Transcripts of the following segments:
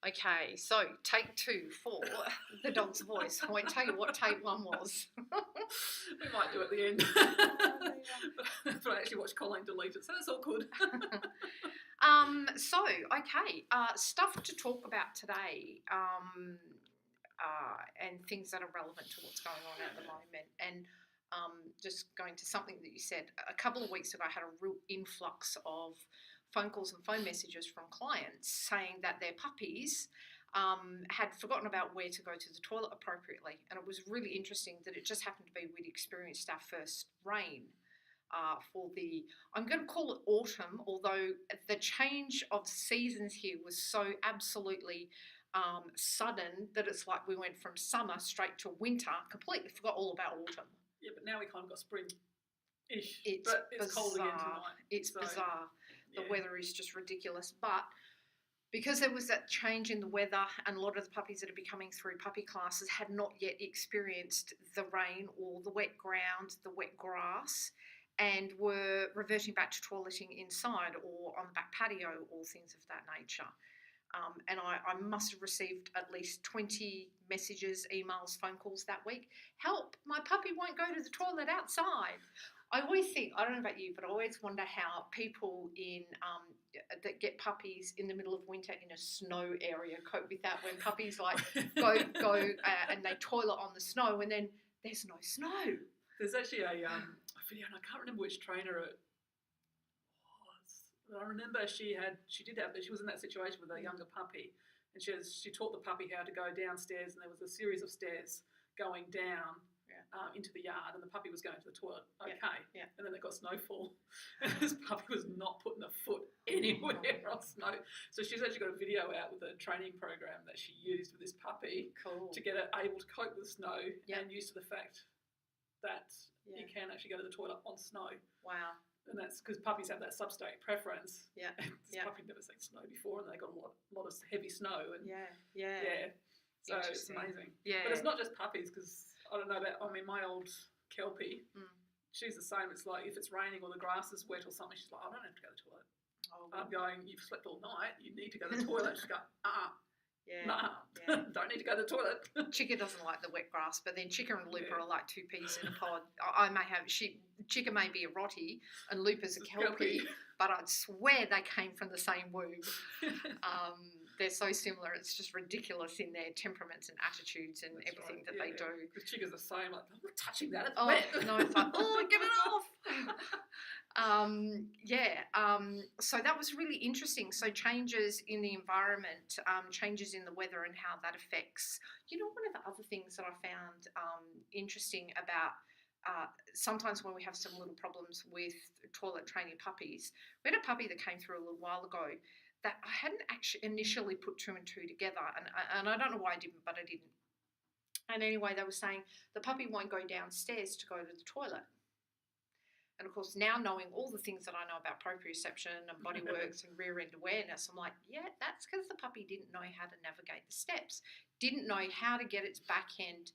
Okay, so take 2 for the dog's voice. I won't tell you what take 1 was. We might do it at the end. But I actually watched Colleen delete it, so that's all good. Stuff to talk about today, and things that are relevant to what's going on at the moment. And just going to something that you said, a couple of weeks ago, I had a real influx of phone calls and phone messages from clients saying that their puppies had forgotten about where to go to the toilet appropriately. And it was really interesting that it just happened to be we'd experienced our first rain for the, I'm going to call it autumn, although the change of seasons here was so absolutely sudden that it's like we went from summer straight to winter, completely forgot all about autumn. Yeah, but now we kind of got spring-ish. It's but it's cold again tonight. It's bizarre. The weather is just ridiculous. But because there was that change in the weather and a lot of the puppies that are coming through puppy classes had not yet experienced the rain or the wet ground, the wet grass, and were reverting back to toileting inside or on the back patio or things of that nature. And I must have received at least 20 messages, emails, phone calls that week. Help, my puppy won't go to the toilet outside. I always think, I don't know about you, but I always wonder how people that get puppies in the middle of winter in a snow area cope with that, when puppies like go and they toilet on the snow and then there's no snow. There's actually a video, and I can't remember which trainer it was. But I remember she was in that situation with a younger puppy, and she taught the puppy how to go downstairs, and there was a series of stairs going down into the yard, and the puppy was going to the toilet. And then they got snowfall, and this puppy was not putting a foot anywhere on snow. So she's actually got a video out with a training program that she used with this puppy to get it able to cope with snow and used to the fact that you can actually go to the toilet on snow. Wow. And that's because puppies have that substrate preference. Yeah. This puppy never seen snow before, and they got a lot of heavy snow. And so it's amazing. Yeah. But it's not just puppies, because I don't know about, my old Kelpie, she's the same. It's like if it's raining or the grass is wet or something, she's like, I don't have to go to the toilet. I'm going, you've slept all night, you need to go to the toilet. She's going, don't need to go to the toilet. Chica doesn't like the wet grass, but then Chica and Lupa are like 2 peas in a pod. Chica may be a Rottie and Lupa's a Kelpie, but I'd swear they came from the same womb. They're so similar, it's just ridiculous in their temperaments and attitudes and everything that they do. Because Chica's the same, like, I'm not touching that, it's wet. No, it's like, get it off. So that was really interesting. So changes in the environment, changes in the weather and how that affects. One of the other things that I found interesting about sometimes when we have some little problems with toilet training puppies, we had a puppy that came through a little while ago that I hadn't actually initially put 2 and 2 together, and I don't know why I didn't, but I didn't. And anyway, they were saying the puppy won't go downstairs to go to the toilet. And of course, now knowing all the things that I know about proprioception and bodyworks and rear end awareness, I'm like, that's because the puppy didn't know how to navigate the steps, didn't know how to get its back end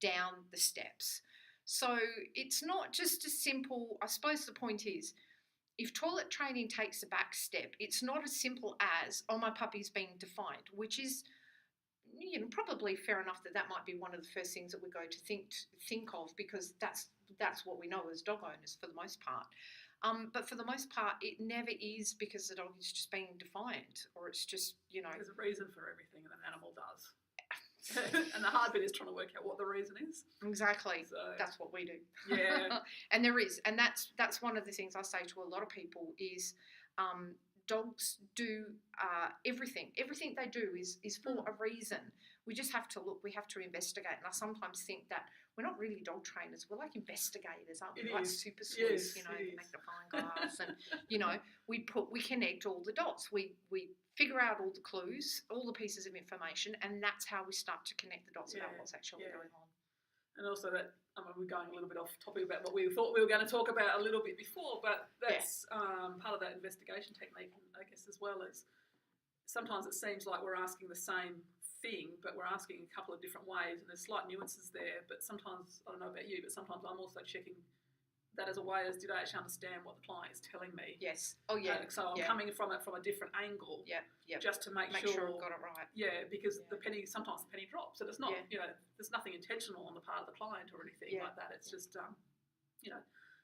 down the steps. So it's not just a simple, I suppose the point is, if toilet training takes a back step, it's not as simple as, my puppy's being defined, which is probably fair enough that might be one of the first things that we go to think of, because that's what we know as dog owners for the most part. But for the most part, it never is because the dog is just being defiant, or it's just, There's a reason for everything that an animal does. And the hard bit is trying to work out what the reason is. Exactly. So, that's what we do. Yeah. And there is. And that's one of the things I say to a lot of people is dogs do everything. Everything they do is for a reason. We just have to look. We have to investigate. And I sometimes think that we're not really dog trainers. We're like investigators, aren't we? Like super sleuths, magnifying glass. And, we connect all the dots. We figure out all the clues, all the pieces of information, and that's how we start to connect the dots about what's actually going on. And also that, we're going a little bit off topic about what we thought we were going to talk about a little bit before, but that's part of that investigation technique, I guess, as well as sometimes it seems like we're asking the same thing, but we're asking a couple of different ways, and there's slight nuances there, but sometimes, I don't know about you, but sometimes I'm also checking that as a way as, did I actually understand what the client is telling me? Yes. Oh, yeah. So I'm coming from it from a different angle. Yeah. Yeah. Just to make sure I've got it right. Yeah, because sometimes the penny drops, and it's not, there's nothing intentional on the part of the client or anything like that. It's just,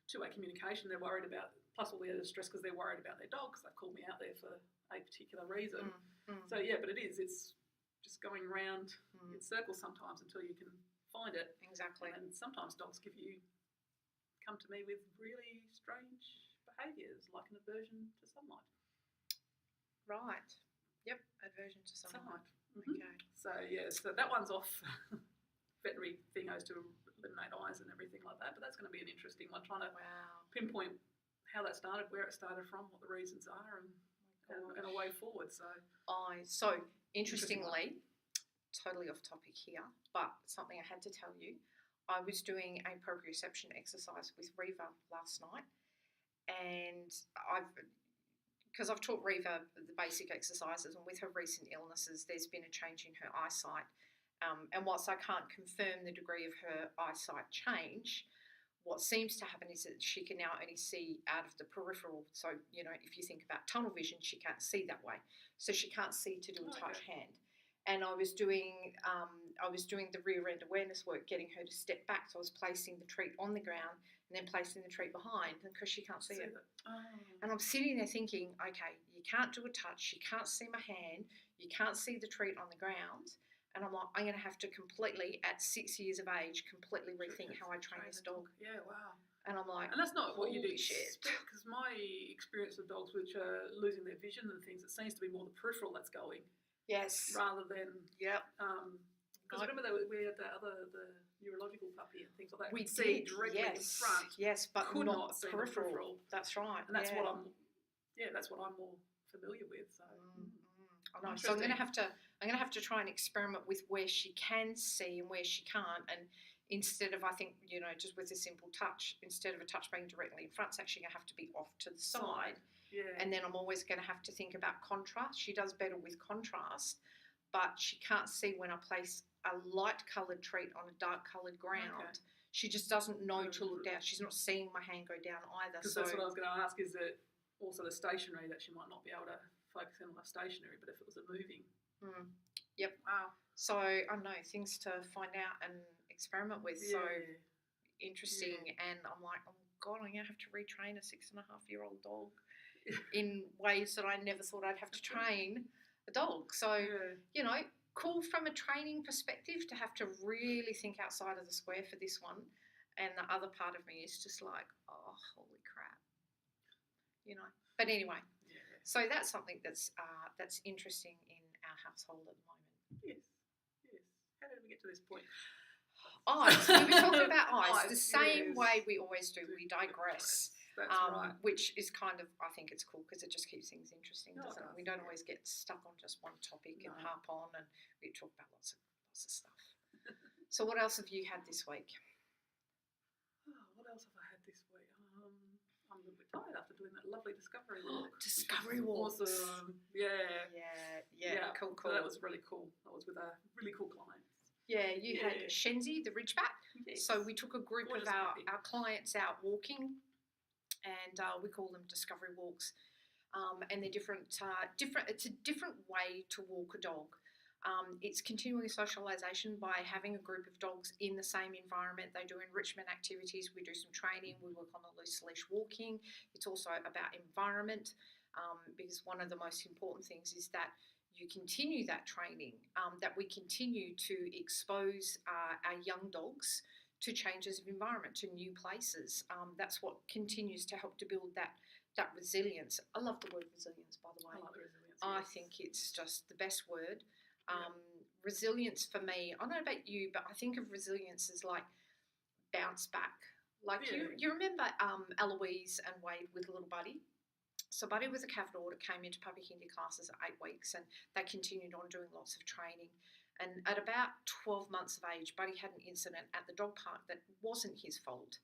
two-way communication. They're worried about, plus all the other stress because they're worried about their dogs. They've called me out there for a particular reason. So but it's just going round in circles sometimes until you can find it. Exactly. And sometimes dogs come to me with really strange behaviours, like an aversion to sunlight. Right. Yep. Aversion to sunlight. Mm-hmm. Okay. So that one's off. Veterinary thingos to eliminate eyes and everything like that, but that's going to be an interesting one, trying to pinpoint how that started, where it started from, what the reasons are, and a way forward. So interestingly, totally off topic here, but something I had to tell you. I was doing a proprioception exercise with Riva last night, and because I've taught Riva the basic exercises, and with her recent illnesses, there's been a change in her eyesight. And whilst I can't confirm the degree of her eyesight change, what seems to happen is that she can now only see out of the peripheral. So, if you think about tunnel vision, she can't see that way. So she can't see to do a touch hand. And I was doing the rear end awareness work, getting her to step back. So I was placing the treat on the ground and then placing the treat behind, because she can't see it. And I'm sitting there thinking, okay, you can't do a touch, you can't see my hand, you can't see the treat on the ground. And I'm like, I'm going to have to completely, at 6 years of age, completely rethink how I train this dog. Yeah, wow. And I'm like, and that's not what you do. Shit. Because my experience with dogs which are losing their vision and things, it seems to be more the peripheral that's going. Yes. Rather than. Yep. Because remember we had the neurological puppy and things like that. We see did directly in front. Yes, but could not see peripheral. That's right. And that's what I'm. Yeah, that's what I'm more familiar with. So. I know. So I'm going to have to try and experiment with where she can see and where she can't, and instead of, I think, just with a simple touch, instead of a touch being directly in front, it's actually going to have to be off to the side. Yeah. And then I'm always going to have to think about contrast. She does better with contrast, but she can't see when I place a light coloured treat on a dark coloured ground. Okay. She just doesn't know to look down. She's not seeing my hand go down either. Because that's what I was going to ask, is that also the stationary, that she might not be able to focus in on the stationary, but if it was a moving. Yep. Wow. So I don't know, things to find out and experiment with. Yeah. So interesting. Yeah. And I'm like, oh God, I'm going to have to retrain a 6.5-year-old dog in ways that I never thought I'd have to train a dog. So, cool from a training perspective to have to really think outside of the square for this one. And the other part of me is just like, oh, holy crap. But anyway, so that's something that's interesting in our household at the moment. Yes. How did we get to this point? Eyes. We were talking about eyes the same way we always do. We digress. That's right. Which is kind of, I think it's cool because it just keeps things interesting, doesn't it? We don't always get stuck on just one topic and harp on, and we talk about lots of stuff. So what else have you had this week? What else have I had this week? I'm a little bit tired after doing that lovely discovery walk. Discovery walk. Awesome. Yeah. Cool. So that was really cool. That was with a really cool client. Yeah, you had Shenzi, the Ridgeback. Yes. So we took a group of our clients out walking, and we call them discovery walks. And they're different. It's a different way to walk a dog. It's continuing socialisation by having a group of dogs in the same environment. They do enrichment activities. We do some training. We work on the loose leash walking. It's also about environment, because one of the most important things is that you continue that training, that we continue to expose our young dogs to changes of environment, to new places. That's what continues to help to build that resilience. I love the word resilience, by the way. I love resilience. I think it's just the best word. Resilience for me, I don't know about you, but I think of resilience as like bounce back. Like you remember Eloise and Wade with little Buddy? So Buddy was a cavador that came into puppy kinder classes at 8 weeks, and they continued on doing lots of training. And at about 12 months of age, Buddy had an incident at the dog park that wasn't his fault.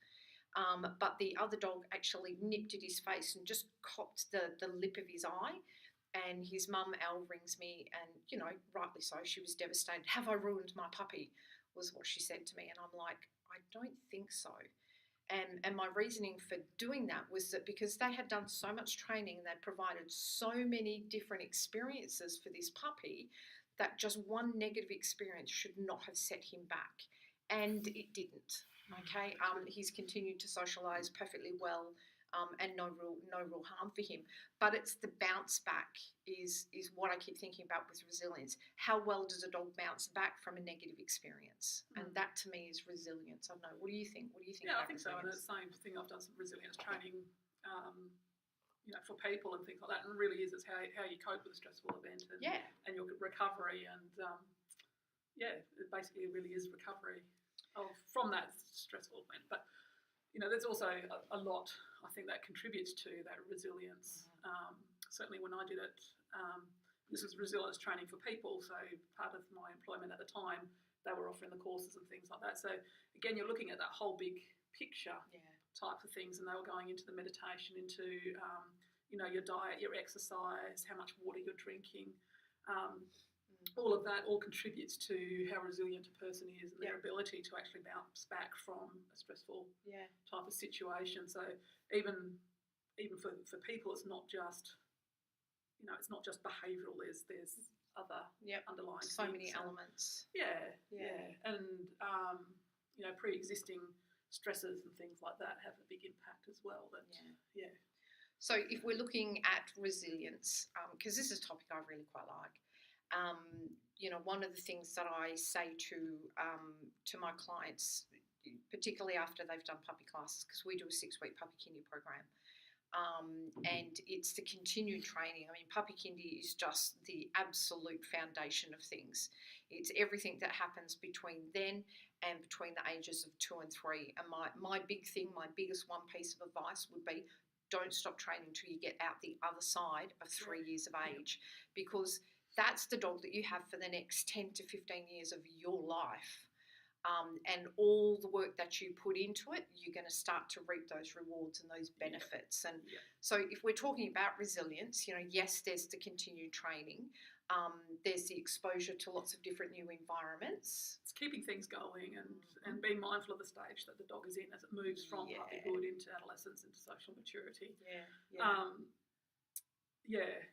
But the other dog actually nipped at his face and just copped the lip of his eye. And his mum, Elle, rings me, and, rightly so, she was devastated. Have I ruined my puppy, was what she said to me. And I'm like, I don't think so. And my reasoning for doing that was that because they had done so much training, they provided so many different experiences for this puppy, that just one negative experience should not have set him back. And it didn't. Okay, he's continued to socialise perfectly well, and no real harm for him. But it's the bounce back is what I keep thinking about with resilience. How well does a dog bounce back from a negative experience? And that to me is resilience. I don't know. What do you think? What do you think? Yeah, about I think resilience? so. And it's the same thing. I've done some resilience training, for people and things like that. And it really is it's how you cope with a stressful event and your recovery. And it basically really is recovery from that stressful event. But there's also a lot I think that contributes to that resilience. Certainly when I did it, this was resilience training for people. So part of my employment at the time, they were offering the courses and things like that. So again, you're looking at that whole big picture types of things, and they were going into the meditation, into your diet, your exercise, how much water you're drinking. All of that all contributes to how resilient a person is and their ability to actually bounce back from a stressful type of situation. So even for people, it's not just it's not just behavioural. There's other underlying so things. Many elements. And pre-existing stresses and things like that have a big impact as well. So if we're looking at resilience, because this is a topic I really quite like. One of the things that I say to my clients, particularly after they've done puppy classes, because we do a 6-week puppy kindy program, and it's the continued training. I mean, puppy kindy is just the absolute foundation of things. It's everything that happens between then and between the ages of 2 and 3. And my big thing, my biggest one piece of advice would be, don't stop training till you get out the other side of 3 years of age, because that's the dog that you have for the next 10 to 15 years of your life. And all the work that you put into it, you're going to start to reap those rewards and those benefits. And so if we're talking about resilience, yes, there's the continued training. There's the exposure to lots of different new environments. It's keeping things going and being mindful of the stage that the dog is in as it moves from puppyhood into adolescence, into social maturity.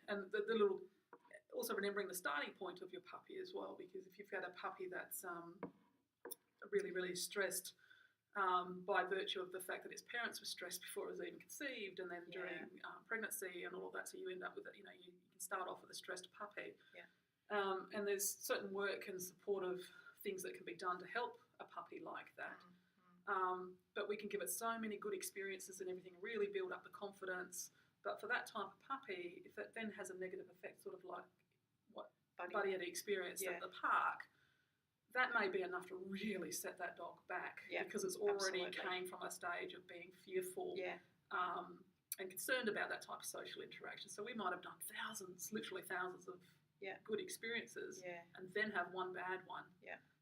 And the little... Also remembering the starting point of your puppy as well, because if you've got a puppy that's really, really stressed by virtue of the fact that its parents were stressed before it was even conceived, and then during pregnancy and all of that, so you end up with you can start off with a stressed puppy. And there's certain work and supportive things that can be done to help a puppy like that. But we can give it so many good experiences and everything, really build up the confidence. But for that type of puppy, if it then has a negative effect, sort of like what Buddy had experienced at the park, that may be enough to really set that dog back, because it's already came from a stage of being fearful and concerned about that type of social interaction. So we might have done literally thousands of good experiences, and then have one bad one.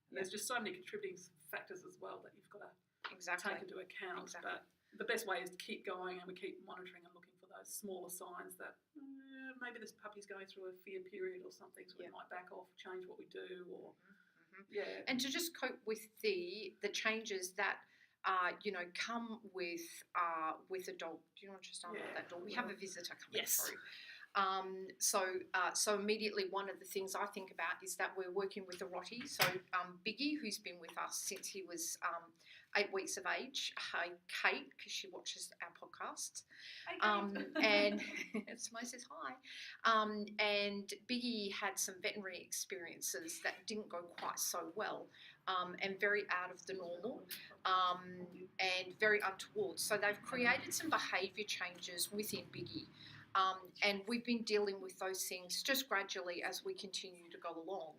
There's just so many contributing factors as well that you've got to take into account. But the best way is to keep going, and we keep monitoring and looking for those smaller signs that maybe this puppy's going through a fear period or something, so we might back off, change what we do, or and to just cope with the changes that come with a dog. Do you want to just unlock that door? We have a visitor coming through. So immediately one of the things I think about is that we're working with a Rottie. So Biggie, who's been with us since he was 8 weeks of age. Hi, Kate, because she watches our podcasts. And Simone says hi. And Biggie had some veterinary experiences that didn't go quite so well, and very out of the normal, and very untoward. So they've created some behaviour changes within Biggie. And we've been dealing with those things just gradually as we continue to go along.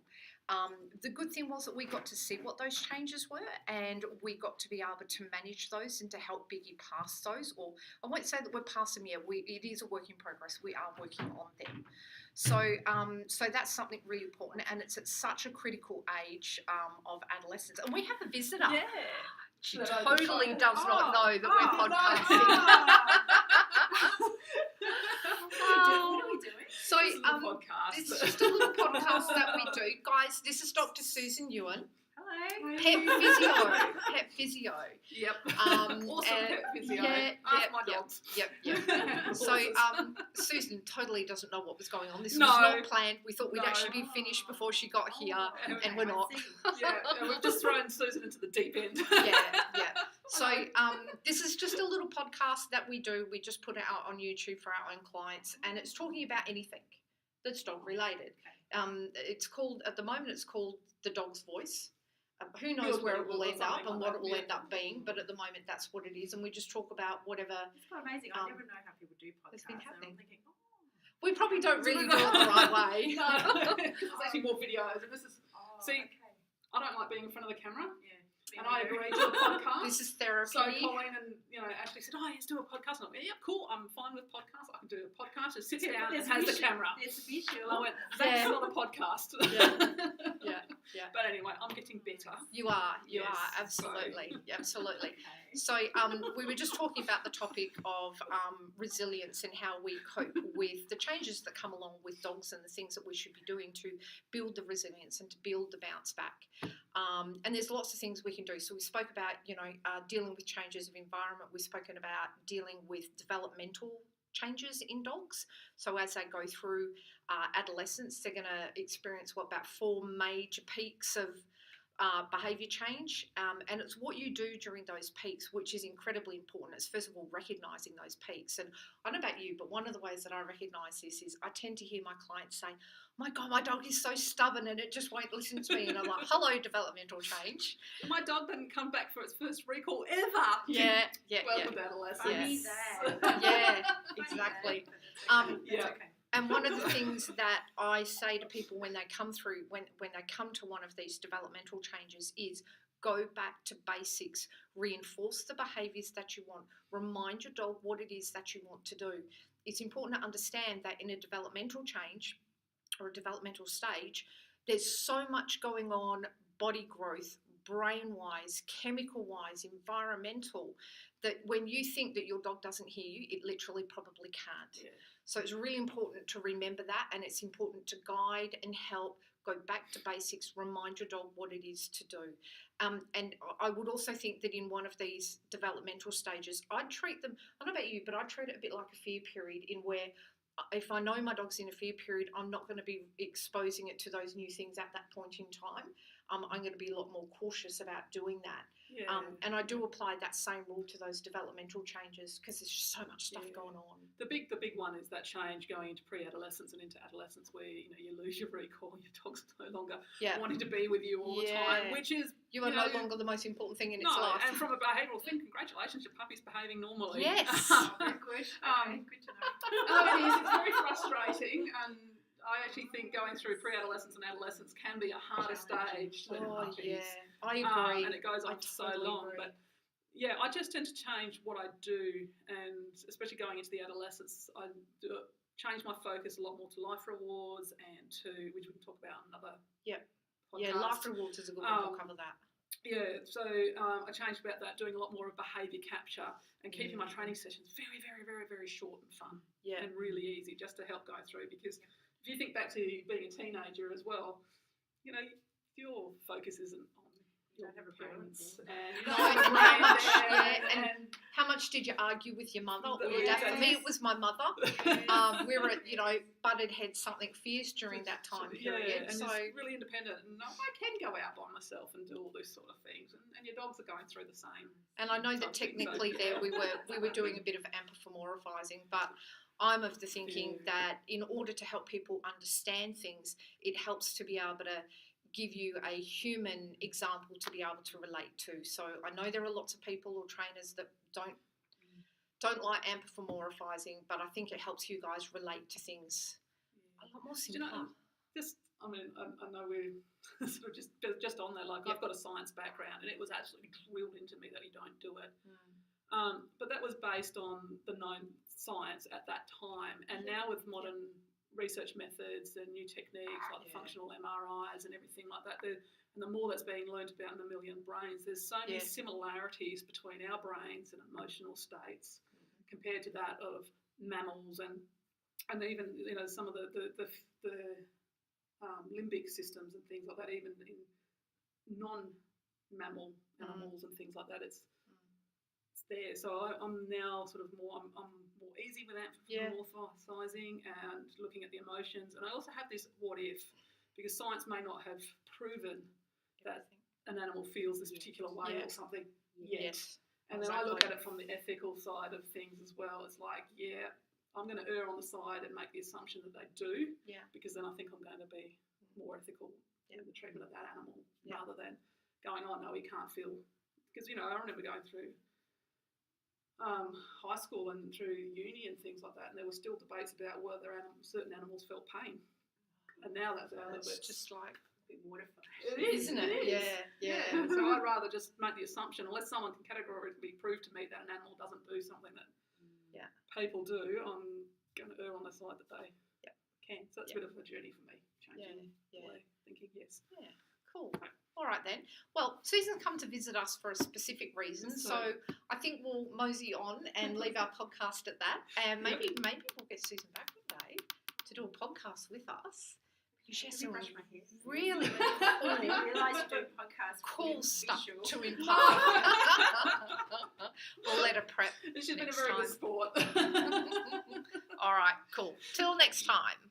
The good thing was that we got to see what those changes were, and we got to be able to manage those and to help Biggie pass those. Or I won't say that we're past them yet. It is a work in progress. We are working on them. So that's something really important, and it's at such a critical age of adolescence. And we have a visitor. Yeah. She totally does not know that we're podcasting. What are we doing? So podcast. it's just a little podcast that we do. Guys, this is Dr. Susan Yuen. Hello. Pet physio. Yep. Awesome And- pet physio. yeah, Ask my dogs. Yep. So Horses. Susan totally doesn't know what was going on. This No. was not planned. We thought we'd No. actually be finished before she got here, okay, and we're I not. see. yeah, we've just thrown Susan into the deep end. Yeah. So this is just a little podcast that we do. We just put it out on YouTube for our own clients, and it's talking about anything that's dog related. It's called, at the moment, it's called The Dog's Voice. Who knows where it will end up and what it will end up being, but at the moment that's what it is, and we just talk about whatever. It's quite amazing. I never know how people do podcasts. It's been and happening. I'm thinking, We probably don't really do it the right way. No, because there's actually more videos, and this is. See, okay. I don't like being in front of the camera, Yeah. and I agreed to a podcast. This is therapy. So Colleen and Ashley said, "Oh, let's do a podcast." And I went, "Yeah, cool. I'm fine with podcasts. I can do a podcast." It sits down and has the camera. It's visual. And I went, "That's not a podcast." Yeah. But anyway, I'm getting better. You are, Yes, absolutely, absolutely. Okay. So we were just talking about the topic of resilience and how we cope with the changes that come along with dogs and the things that we should be doing to build the resilience and to build the bounce back. And there's lots of things we can do. So we spoke about, dealing with changes of environment. We've spoken about dealing with developmental changes in dogs. So as they go through adolescence, they're going to experience about 4 major peaks of behaviour change, and it's what you do during those peaks which is incredibly important. It's first of all recognising those peaks, and I don't know about you, but one of the ways that I recognise this is I tend to hear my clients say, "My God, my dog is so stubborn and it just won't listen to me," and I'm like, "Hello, developmental change." My dog didn't come back for its first recall ever. Yeah. Welcome to adolescence. I need that. Yeah, exactly. That's okay. And one of the things that I say to people when they come through, when they come to one of these developmental changes is go back to basics, reinforce the behaviours that you want, remind your dog what it is that you want to do. It's important to understand that in a developmental change or a developmental stage, there's so much going on, body growth, brain-wise, chemical-wise, environmental, that when you think that your dog doesn't hear you, it literally probably can't. Yeah. So it's really important to remember that, and it's important to guide and help, go back to basics, remind your dog what it is to do. And I would also think that in one of these developmental stages, I'd treat them, I don't know about you, but I'd treat it a bit like a fear period, in where if I know my dog's in a fear period, I'm not going to be exposing it to those new things at that point in time. I'm going to be a lot more cautious about doing that. Yeah. And I do apply that same rule to those developmental changes because there's just so much stuff going on. The big one is that change going into pre-adolescence and into adolescence, where you lose your recall, your dog's no longer wanting to be with you all the time, which is you are no longer the most important thing in its life. And from a behavioural thing, congratulations, your puppy's behaving normally. Yes. Very good. Okay, good to know. It is. It's very frustrating, and I actually think going through pre-adolescence and adolescence can be a harder stage than puppies. Yeah, I agree. And it goes on for so long. But yeah, I just tend to change what I do, and especially going into the adolescence, I change my focus a lot more to life rewards and to, which we can talk about in another podcast. Yeah, life rewards is a good one. We'll cover that. Yeah, so I changed about that, doing a lot more of behaviour capture and keeping my training sessions very, very, very, very short and fun and really easy, just to help go through. Because if you think back to being a teenager as well, your focus isn't on your parents and how much did you argue with your mother or your Yeah, dad? For me, it was my mother. We were at, butted heads something fierce during that time period. And so it's really independent, and I can go out by myself and do all those sort of things, and your dogs are going through the same. And I know that technically there we were doing a bit of anthropomorphizing, but I'm of the thinking that in order to help people understand things, it helps to be able to give you a human example to be able to relate to. So I know there are lots of people or trainers that don't like anthropomorphizing, but I think it helps you guys relate to things a lot more simpler. I know we're sort of just on there. Like I've got a science background, and it was absolutely drilled into me that you don't do it. But that was based on the known science at that time, and now with modern research methods and new techniques like the functional MRIs and everything like that, and the more that's being learned about in the million brains, there's so many similarities between our brains and emotional states compared to that of mammals and even some of the limbic systems and things like that, even in animals and things like that. It's there. So I'm now sort of more easy with anthropomorphizing and looking at the emotions. And I also have this what if, because science may not have proven that an animal feels this particular way or something yet. Yes. And then I look at it from the ethical side of things as well. It's like, I'm going to err on the side and make the assumption that they do, because then I think I'm going to be more ethical in the treatment of that animal rather than going, oh, no, he can't feel. Because, I remember going through high school and through uni and things like that, and there were still debates about whether certain animals felt pain. And now that's a little bit just like a bit mortifying. It is, isn't it? Yeah. So I'd rather just make the assumption, unless someone can categorically prove to me that an animal doesn't do something that people do, I'm going to err on the side that they can. So it's a bit of a journey for me, changing the way of thinking, yes. Yeah, cool. All right then. Well, Susan's come to visit us for a specific reason, so I think we'll mosey on and leave our podcast at that, and maybe we'll get Susan back one day to do a podcast with us. She has some really I didn't realise you do podcasts cool with stuff visual. to impart. We'll let her prep. She's been a next very time. good sport. All right, cool. Till next time.